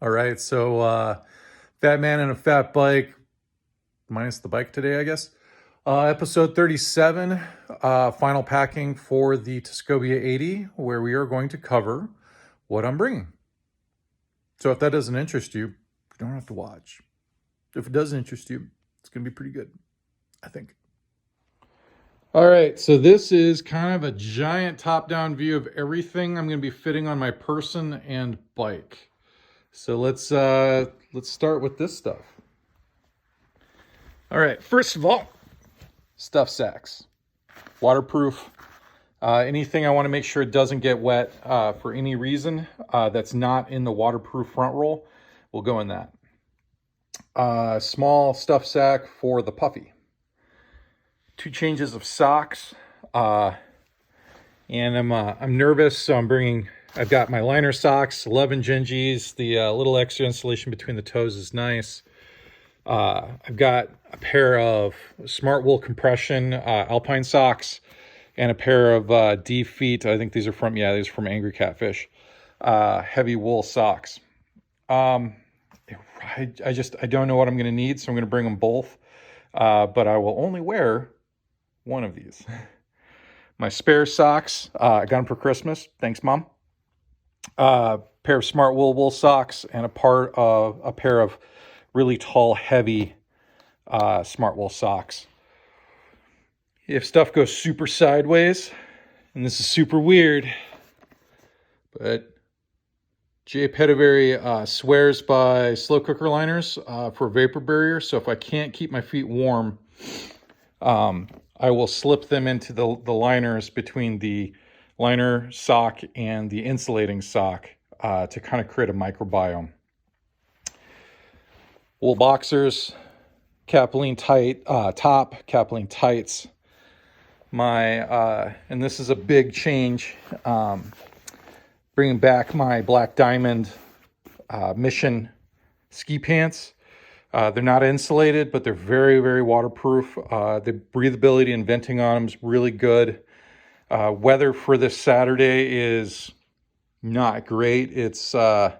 All right, so Fat Man and a Fat Bike, minus the bike today, I guess. Episode 37, final packing for the Tuscobia 80, where we are going to cover what I'm bringing. So if that doesn't interest you, you don't have to watch. If it does interest you, it's going to be pretty good, I think. All right, so this is kind of a giant top-down view of everything I'm going to be fitting on my person and bike. So let's start with this stuff. All right, first of all, stuff sacks, waterproof. Anything I want to make sure it doesn't get wet for any reason that's not in the waterproof front roll will go in that. Small stuff sack for the puffy. 2 changes of socks, and I'm nervous, so I've got my liner socks, 11 Gingies. The little extra insulation between the toes is nice. I've got a pair of Smart Wool compression Alpine socks and a pair of D Feet. I think these are from Angry Catfish. Heavy wool socks. I don't know what I'm going to need, so I'm going to bring them both. But I will only wear one of these. My spare socks, I got them for Christmas. Thanks, Mom. Pair of Smart Wool socks and a pair of really tall, heavy Smart Wool socks. If stuff goes super sideways, and this is super weird, but Jay Pettivery swears by slow cooker liners for vapor barrier. So if I can't keep my feet warm, I will slip them into the liners between the liner sock and the insulating sock to kind of create a microbiome. Wool boxers, Capilene top, Capilene tights. And this is a big change. Bringing back my Black Diamond Mission ski pants. They're not insulated, but they're very, very waterproof. The breathability and venting on them is really good. Weather for this Saturday is not great. I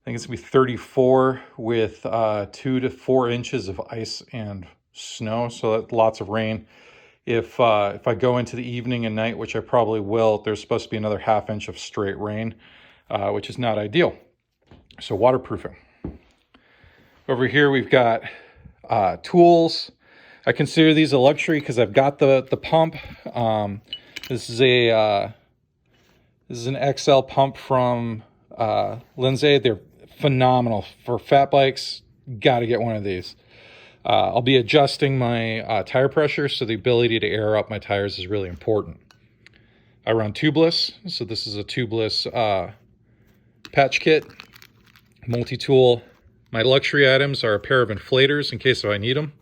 think it's gonna be 34 with 2 to 4 inches of ice and snow, so that's lots of rain. If I go into the evening and night, which I probably will, there's supposed to be another ½ inch of straight rain, which is not ideal. So waterproofing. Over here we've got tools. I consider these a luxury because I've got the pump. This is an XL pump from Lindsay. They're phenomenal for fat bikes. Got to get one of these. I'll be adjusting my tire pressure, so the ability to air up my tires is really important. I run tubeless, so this is a tubeless patch kit, multi-tool. My luxury items are a pair of inflators in case I need them.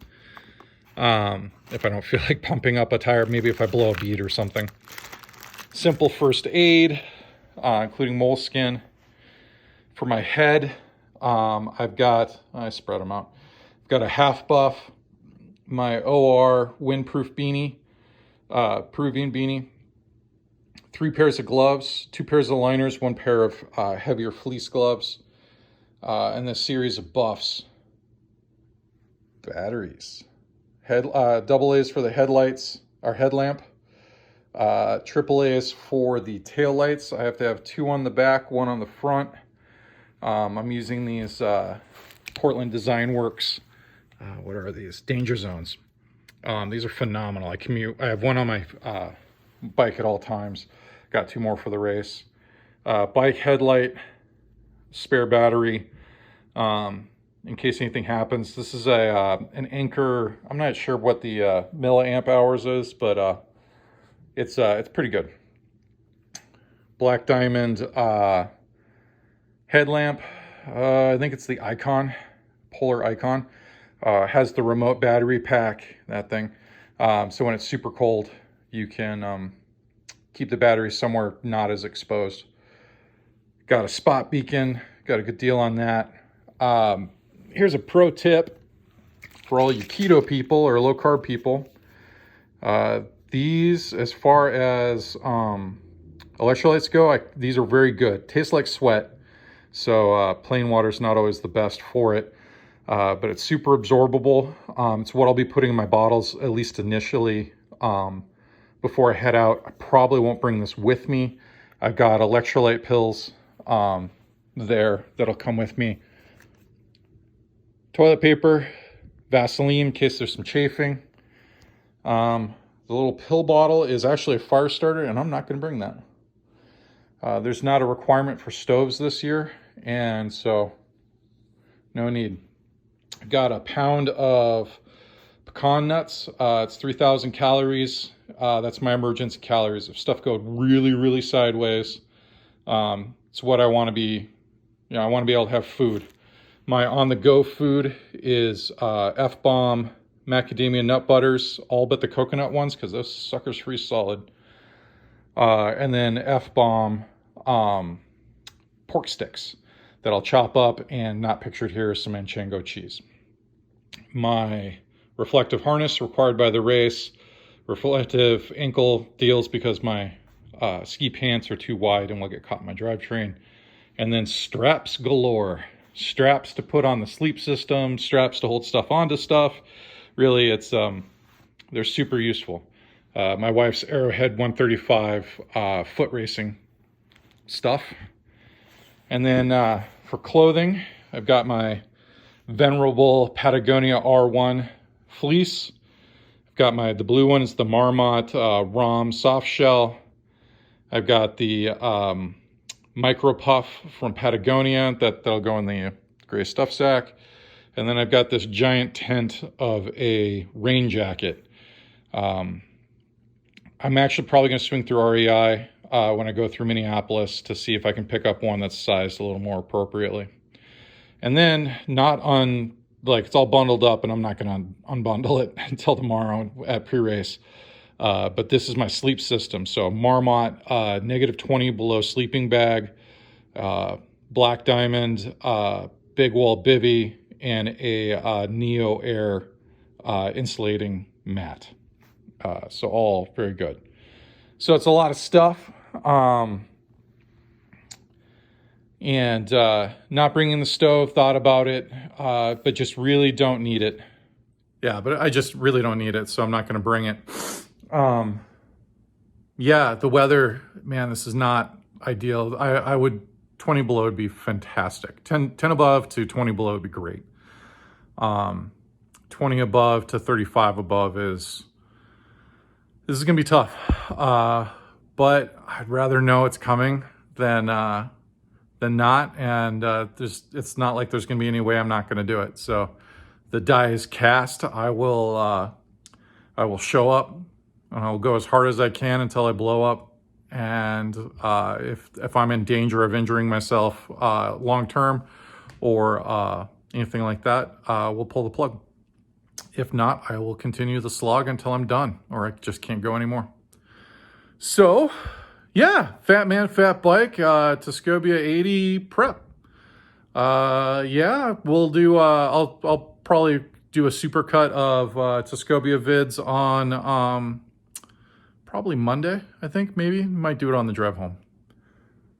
If I don't feel like pumping up a tire, maybe if I blow a bead or something. Simple first aid, including moleskin. For my head, I spread them out. I've got a half buff, my OR windproof beanie, Peruvian beanie, 3 pairs of gloves, 2 pairs of liners, 1 pair of heavier fleece gloves, and this series of buffs. Batteries. Double A's for the headlights, our headlamp. Triple A's for the tail lights. I have to have 2 on the back, 1 on the front. I'm using these Portland Design Works. What are these? Danger Zones. These are phenomenal. I have 1 on my bike at all times. Got 2 more for the race. Bike headlight, spare battery, in case anything happens. This is an Anker. I'm not sure what the milliamp hours is, but it's pretty good. Black Diamond headlamp. I think it's the Icon, Polar Icon. Has the remote battery pack, that thing. So when it's super cold, you can keep the battery somewhere not as exposed. Got a spot beacon, got a good deal on that. Here's a pro tip for all you keto people or low carb people. These, as far as electrolytes go, these are very good. Taste like sweat. So plain water is not always the best for it, but it's super absorbable. It's what I'll be putting in my bottles, at least initially, before I head out. I probably won't bring this with me. I've got electrolyte pills there that'll come with me. Toilet paper, Vaseline in case there's some chafing. The little pill bottle is actually a fire starter, and I'm not going to bring that. There's not a requirement for stoves this year, and so no need. I've got a pound of pecan nuts. It's 3,000 calories. That's my emergency calories. If stuff goes really, really sideways, it's what I want to be. I want to be able to have food. My on-the-go food is F-Bomb macadamia nut butters, all but the coconut ones, because those suckers freeze solid. And then F-Bomb pork sticks that I'll chop up, and not pictured here is some Manchego cheese. My reflective harness required by the race, reflective ankle deals because my ski pants are too wide and will get caught in my drivetrain. And then straps galore. Straps to put on the sleep system, straps to hold stuff onto stuff. Really, it's they're super useful. My wife's Arrowhead 135 foot racing stuff. And then for clothing, I've got my venerable Patagonia R1 fleece. I've got the blue one is the Marmot ROM soft shell. I've got the Micro Puff from Patagonia that'll go in the gray stuff sack. And then I've got this giant tent of a rain jacket. I'm actually probably going to swing through REI when I go through Minneapolis to see if I can pick up one that's sized a little more appropriately. And then it's all bundled up, and I'm not going to unbundle it until tomorrow at pre-race. But this is my sleep system. So Marmot -20 below sleeping bag, Black Diamond, Big Wall bivy, and a Neo Air insulating mat. So all very good. So it's a lot of stuff. And not bringing the stove, thought about it, but just really don't need it. Yeah, but I just really don't need it, so I'm not going to bring it. Yeah, the weather, man, this is not ideal. I would, 20 below would be fantastic. 10 above to 20 below would be great. 20 above to 35 above this is going to be tough. But I'd rather know it's coming than not. And it's not like there's going to be any way I'm not going to do it. So the die is cast. I will show up, and I'll go as hard as I can until I blow up. And if I'm in danger of injuring myself long term or anything like that, we'll pull the plug. If not, I will continue the slog until I'm done, or I just can't go anymore. So, yeah, Fat Man, Fat Bike, Tuscobia 80 prep. Yeah, we'll do, I'll probably do a supercut of Tuscobia vids on probably Monday, I think, maybe. Might do it on the drive home.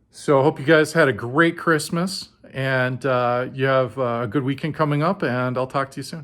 So I hope you guys had a great Christmas, and you have a good weekend coming up, and I'll talk to you soon.